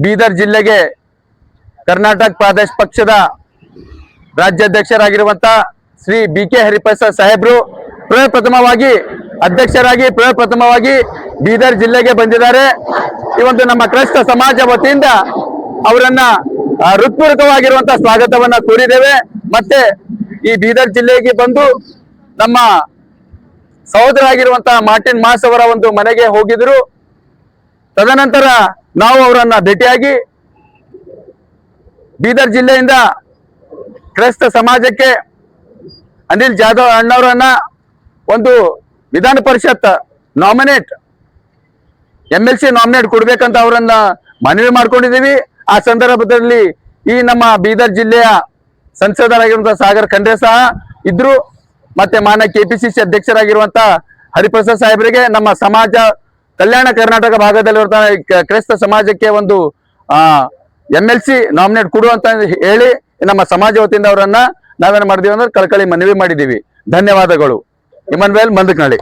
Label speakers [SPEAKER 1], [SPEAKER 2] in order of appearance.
[SPEAKER 1] ಬೀದರ್ ಜಿಲ್ಲೆಗೆ ಕರ್ನಾಟಕ ಪ್ರದೇಶ ಪಕ್ಷದ ರಾಜ್ಯಾಧ್ಯಕ್ಷರಾಗಿರುವಂತ ಶ್ರೀ BK ಹರಿಪ್ರಸಾದ್ ಸಾಹೇಬ್ರು ಪ್ರಥಮವಾಗಿ ಅಧ್ಯಕ್ಷರಾಗಿ ಪ್ರಥಮವಾಗಿ ಬೀದರ್ ಜಿಲ್ಲೆಗೆ ಬಂದಿದ್ದಾರೆ. ಈ ಒಂದು ನಮ್ಮ ಕ್ರೈಸ್ತ ಸಮಾಜ ವತಿಯಿಂದ ಅವರನ್ನ ಹೃತ್ಪೂರ್ವಕವಾಗಿರುವಂತಹ ಸ್ವಾಗತವನ್ನ ಕೋರಿದ್ದೇವೆ. ಮತ್ತೆ ಈ ಬೀದರ್ ಜಿಲ್ಲೆಗೆ ಬಂದು ನಮ್ಮ ಸಹೋದರಾಗಿರುವಂತಹ ಮಾರ್ಟಿನ್ ಮಾಸ್ ಅವರ ಒಂದು ಮನೆಗೆ ಹೋಗಿದ್ರು. ತದನಂತರ ನಾವು ಅವರನ್ನ ಭೇಟಿಯಾಗಿ ಬೀದರ್ ಜಿಲ್ಲೆಯಿಂದ ಕ್ರೈಸ್ತ ಸಮಾಜಕ್ಕೆ ಅನಿಲ್ ಜಾಧವ್ ಅಣ್ಣವರನ್ನ ಒಂದು ವಿಧಾನ ಪರಿಷತ್ ನಾಮಿನೇಟ್ MLC ನಾಮಿನೇಟ್ ಕೊಡ್ಬೇಕಂತ ಅವರನ್ನ ಮನವಿ ಮಾಡ್ಕೊಂಡಿದ್ದೀವಿ. ಆ ಸಂದರ್ಭದಲ್ಲಿ ಈ ನಮ್ಮ ಬೀದರ್ ಜಿಲ್ಲೆಯ ಸಂಸದರಾಗಿರುವಂತಹ ಸಾಗರ್ ಖಂಡ್ರೆ ಸಹ ಇದ್ರು. ಮತ್ತೆ ಮಾನ್ಯ KPCC ಅಧ್ಯಕ್ಷರಾಗಿರುವಂತ ಹರಿಪ್ರಸಾದ್ ಸಾಹೇಬರಿಗೆ ನಮ್ಮ ಸಮಾಜ ಕಲ್ಯಾಣ ಕರ್ನಾಟಕ ಭಾಗದಲ್ಲಿರುವಂತಹ ಕ್ರೈಸ್ತ ಸಮಾಜಕ್ಕೆ ಒಂದು MLC ನಾಮಿನೇಟ್ ಕೊಡುವಂತ ಹೇಳಿ ನಮ್ಮ ಸಮಾಜ ವತಿಯಿಂದ ಅವರನ್ನ ನಾವೇನು ಮಾಡಿದೀವಿ ಅಂದ್ರೆ ಕಳಕಳಿ ಮನವಿ ಮಾಡಿದ್ದೀವಿ. ಧನ್ಯವಾದಗಳು. ಇಮನ್ವೇಲ್ ಮಂದಕನಹಳ್ಳಿ.